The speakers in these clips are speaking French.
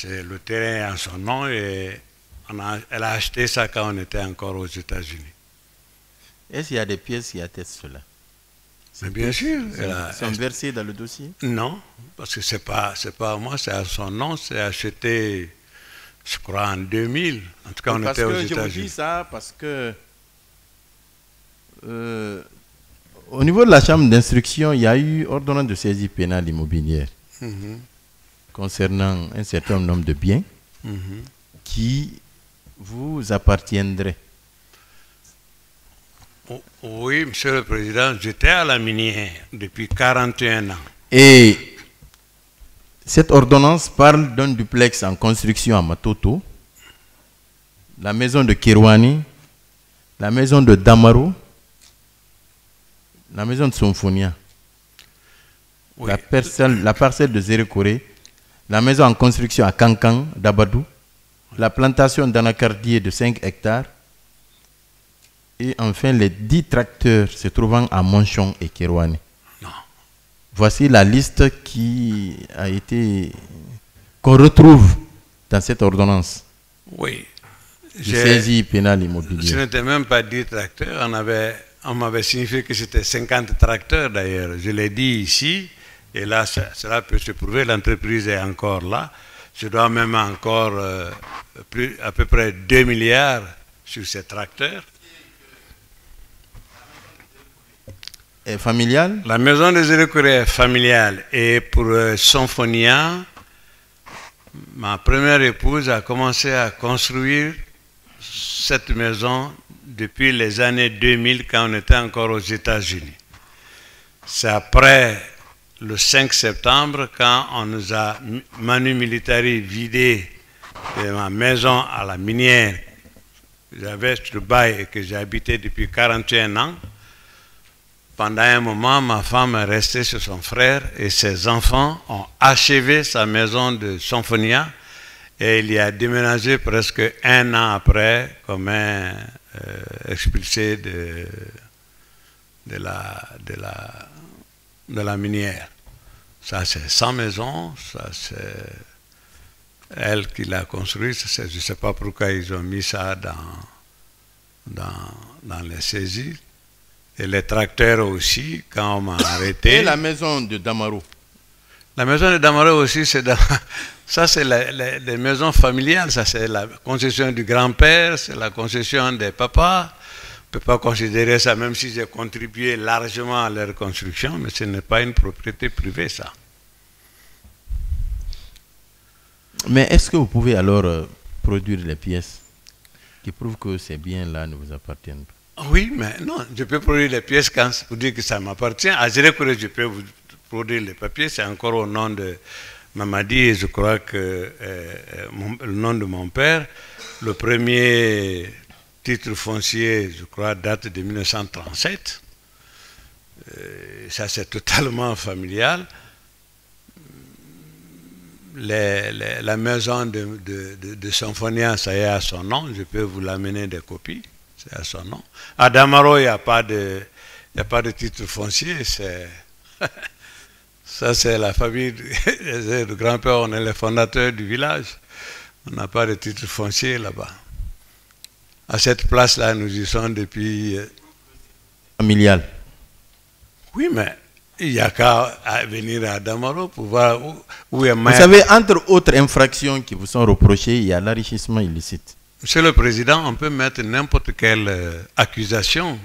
Le terrain est en son nom et elle a acheté ça quand on était encore aux États-Unis. Est-ce qu'il y a des pièces qui attestent cela? Mais bien sûr. Sont versées dans le dossier? Non, parce que c'est pas à moi, c'est à son nom, c'est acheté, je crois, en 2000. En tout cas, on était aux États-Unis. Je vous dis ça parce que au niveau de la chambre d'instruction, il y a eu ordonnance de saisie pénale immobilière concernant un certain nombre de biens qui vous appartiendraient. Oui, Monsieur le Président, j'étais à la minière depuis 41 ans. Et cette ordonnance parle d'un duplex en construction à Matoto, la maison de Kirwani, la maison de Damaro, la maison de Somfonia, oui. La parcelle de Zérekoré, la maison en construction à Kankan, d'Abadou, la plantation d'anacardier de 5 hectares, et enfin les 10 tracteurs se trouvant à Monchon et Kirwani. Voici la liste qui a été qu'on retrouve dans cette ordonnance. Oui. Saisie pénale immobilière. Ce n'était même pas 10 tracteurs, on m'avait signifié que c'était 50 tracteurs d'ailleurs. Je l'ai dit ici, et là cela peut se prouver, l'entreprise est encore là. Je dois même encore à peu près 2 milliards sur ces tracteurs. Et familiale? La maison de Zérekoré est familiale. Et pour Symphonia, ma première épouse a commencé à construire cette maison depuis les années 2000 quand on était encore aux États-Unis. C'est après le 5 septembre quand on nous a manu militari vidé de ma maison à la minière. J'avais ce bail et que j'ai habité depuis 41 ans. Pendant un moment, ma femme est restée chez son frère et ses enfants ont achevé sa maison de Symphonia et il y a déménagé presque 1 an après comme un expulsé de la minière. Ça, c'est sa maison, ça, c'est elle qui l'a construit. Je ne sais pas pourquoi ils ont mis ça dans les saisies. Et les tracteurs aussi, quand on m'a arrêté. Et la maison de Damaro? La maison de Damaro aussi, ça c'est les maisons familiales, ça c'est la concession du grand-père, c'est la concession des papas. On ne peut pas considérer ça, même si j'ai contribué largement à leur construction, mais ce n'est pas une propriété privée, ça. Mais est-ce que vous pouvez alors produire les pièces qui prouvent que ces biens-là ne vous appartiennent pas? Oui, mais non, je peux produire les pièces pour dire que ça m'appartient. À Zérekoré, je peux vous produire les papiers, c'est encore au nom de Mamadi et je crois que le nom de mon père. Le premier titre foncier, je crois, date de 1937. Ça, c'est totalement familial. La maison de Symphonia, ça y est à son nom, je peux vous l'amener des copies. C'est à son nom. À Damaro, il n'y a pas de titre foncier. Ça, c'est la famille du grand-père. On est les fondateurs du village. On n'a pas de titre foncier là-bas. À cette place-là, nous y sommes depuis... Familial. Oui, mais il n'y a qu'à venir à Damaro pour voir où est ma... Vous savez, entre autres infractions qui vous sont reprochées, il y a l'enrichissement illicite. Monsieur le Président, on peut mettre n'importe quelle accusation.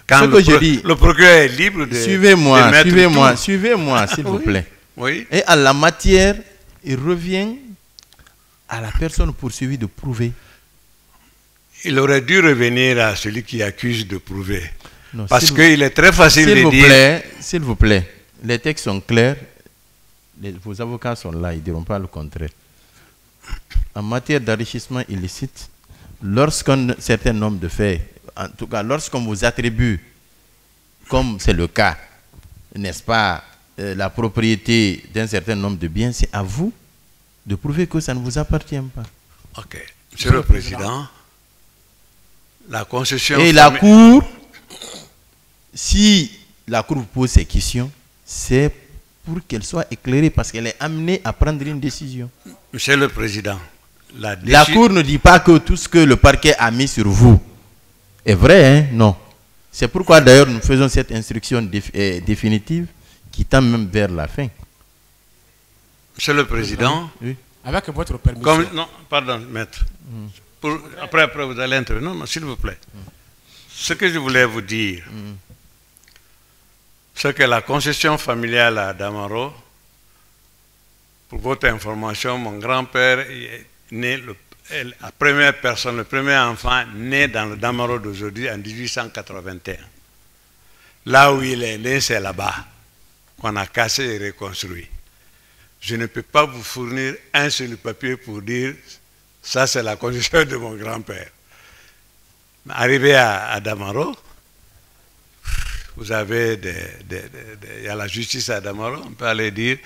Quand le procureur est libre de... Suivez-moi, s'il vous plaît. Oui. Et à la matière, il revient à la personne poursuivie de prouver. Il aurait dû revenir à celui qui accuse de prouver. Non, parce qu'il est très facile de dire... S'il vous plaît, les textes sont clairs. Vos avocats sont là, ils ne diront pas le contraire. En matière d'enrichissement illicite, lorsqu'un certain nombre de faits, en tout cas lorsqu'on vous attribue, comme c'est le cas, n'est-ce pas, la propriété d'un certain nombre de biens, c'est à vous de prouver que ça ne vous appartient pas. Ok. Monsieur le Président, la concession... Et la Cour, si la Cour vous pose ces questions, c'est pour qu'elle soit éclairée, parce qu'elle est amenée à prendre une décision. Monsieur le Président, la Cour ne dit pas que tout ce que le parquet a mis sur vous est vrai, hein? Non. C'est pourquoi d'ailleurs nous faisons cette instruction définitive qui tend même vers la fin. Monsieur le Président, oui. Avec votre permission. Non, pardon, maître. Après, vous allez intervenir. Non, s'il vous plaît. Ce que je voulais vous dire, c'est que la concession familiale à Damaro, pour votre information, mon grand-père est né, la première personne, le premier enfant né dans le Damaro d'aujourd'hui en 1881. Là où il est né, c'est là-bas qu'on a cassé et reconstruit. Je ne peux pas vous fournir un seul papier pour dire ça c'est la concession de mon grand-père. Arrivé à Damaro, vous avez il y a la justice à Damaro, on peut aller dire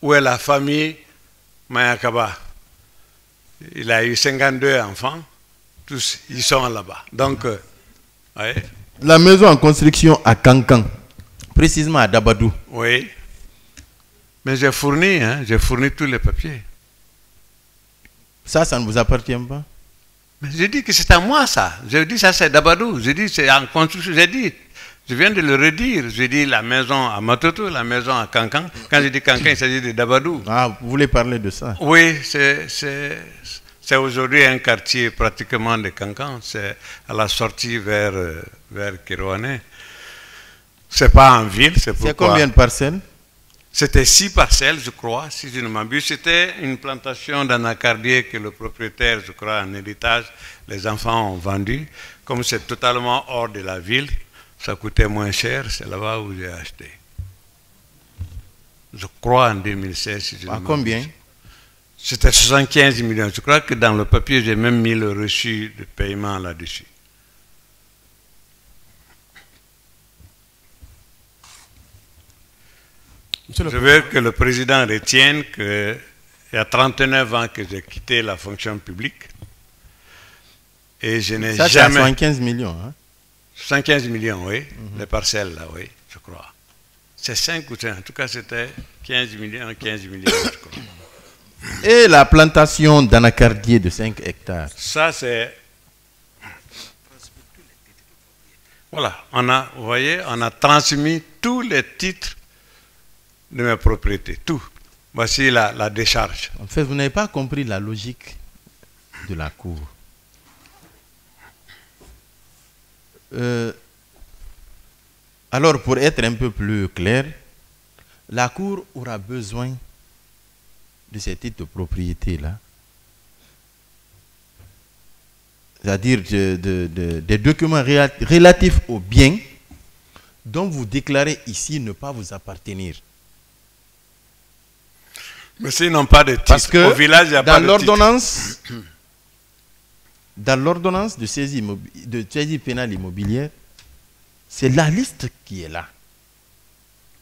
où est la famille Mayakaba. Il a eu 52 enfants, tous ils sont là-bas. Donc, la maison en construction à Kankan, précisément à Dabadou. Oui. Mais j'ai fourni tous les papiers. Ça ne vous appartient pas? Mais j'ai dit que c'est à moi ça. J'ai dit ça c'est Dabadou. J'ai dit c'est en construction. J'ai dit, je viens de le redire. J'ai dit la maison à Matoto, la maison à Kankan. Quand j'ai dit Kankan, il s'agit de Dabadou. Ah, vous voulez parler de ça? Oui, c'est aujourd'hui un quartier pratiquement de Kankan. C'est à la sortie vers Kirouané. C'est pas en ville, c'est pourquoi. C'est combien de parcelles? C'était 6 parcelles, je crois, si je ne m'abuse. C'était une plantation d'anacardier que le propriétaire, je crois, en héritage, les enfants ont vendu. Comme c'est totalement hors de la ville, ça coûtait moins cher, c'est là-bas où j'ai acheté. Je crois en 2016, si je ne m'abuse. Combien? C'était 75 millions. Je crois que dans le papier, j'ai même mis le reçu de paiement là-dessus. Je veux que le président retienne qu'il y a 39 ans que j'ai quitté la fonction publique et je n'ai jamais... Ça, c'est 75 millions. Hein? 75 millions, oui. Les parcelles, là, oui, je crois. C'est 5 ou 5. En tout cas, c'était 15 millions, je crois. Et la plantation d'anacardier de 5 hectares? Ça, c'est... Voilà, vous voyez, on a transmis tous les titres de mes propriétés, tout. Voici la décharge. En fait, vous n'avez pas compris la logique de la Cour. Alors, pour être un peu plus clair, la Cour aura besoin de ces titres de propriété-là, c'est-à-dire des documents relatifs aux biens dont vous déclarez ici ne pas vous appartenir. Mais s'ils n'ont pas de titre, parce que au village, il n'y a pas de titre. Dans l'ordonnance de saisie pénale immobilière, c'est la liste qui est là.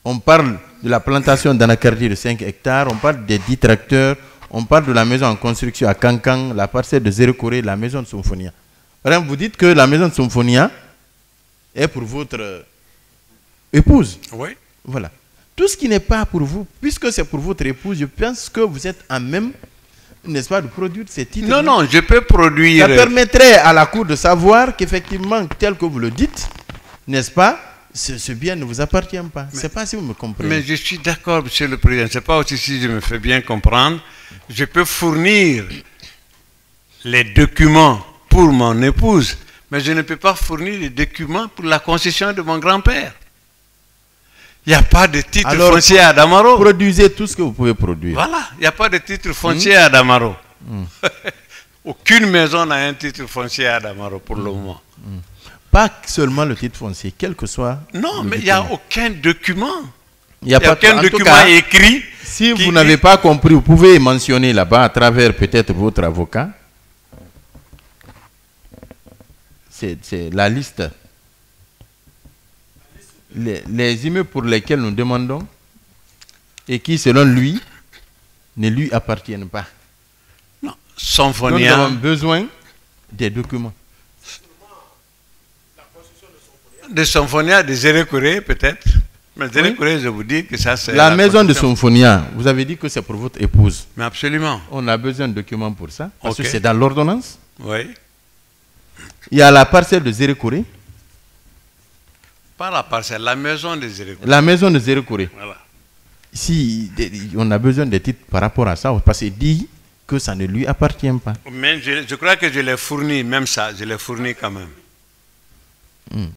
On parle de la plantation d'anacardier de 5 hectares, on parle des 10 tracteurs, on parle de la maison en construction à Kankan, la parcelle de Zéro-Corée, la maison de Symphonia. Par exemple, vous dites que la maison de Symphonia est pour votre épouse. Oui. Voilà. Tout ce qui n'est pas pour vous, puisque c'est pour votre épouse, je pense que vous êtes à même, n'est-ce pas, de produire ces titres. Non, non, je peux produire... Ça permettrait à la Cour de savoir qu'effectivement, tel que vous le dites, n'est-ce pas, ce bien ne vous appartient pas. Je ne sais pas si vous me comprenez. Mais je suis d'accord, Monsieur le Président. Ce n'est pas aussi si je me fais bien comprendre. Je peux fournir les documents pour mon épouse, mais je ne peux pas fournir les documents pour la concession de mon grand-père. Il n'y a pas de titre foncier à Damaro. Produisez tout ce que vous pouvez produire. Voilà, il n'y a pas de titre foncier à Damaro. Aucune maison n'a un titre foncier à Damaro pour le moment. Pas seulement le titre foncier, quel que soit. Non, mais il n'y a aucun document. Il n'y a aucun document écrit. Si vous n'avez pas compris, vous pouvez mentionner là-bas à travers peut-être votre avocat. C'est la liste. Les immeubles pour lesquels nous demandons et qui, selon lui, ne lui appartiennent pas. Non, Symphonia. Nous avons besoin des documents. De Symphonia, de Zéro-Corée peut-être. Mais je vous dis que ça c'est... La maison de Symphonia, vous avez dit que c'est pour votre épouse. Mais absolument. On a besoin de documents pour ça, parce que c'est dans l'ordonnance. Oui. Il y a la parcelle de Zérekouré. Pas la parcelle, la maison de Zérekouré. La maison de Zérekouré. Voilà. Ici, on a besoin de titres par rapport à ça, parce qu'il dit que ça ne lui appartient pas. Mais je crois que je l'ai fourni, même ça, je l'ai fourni quand même.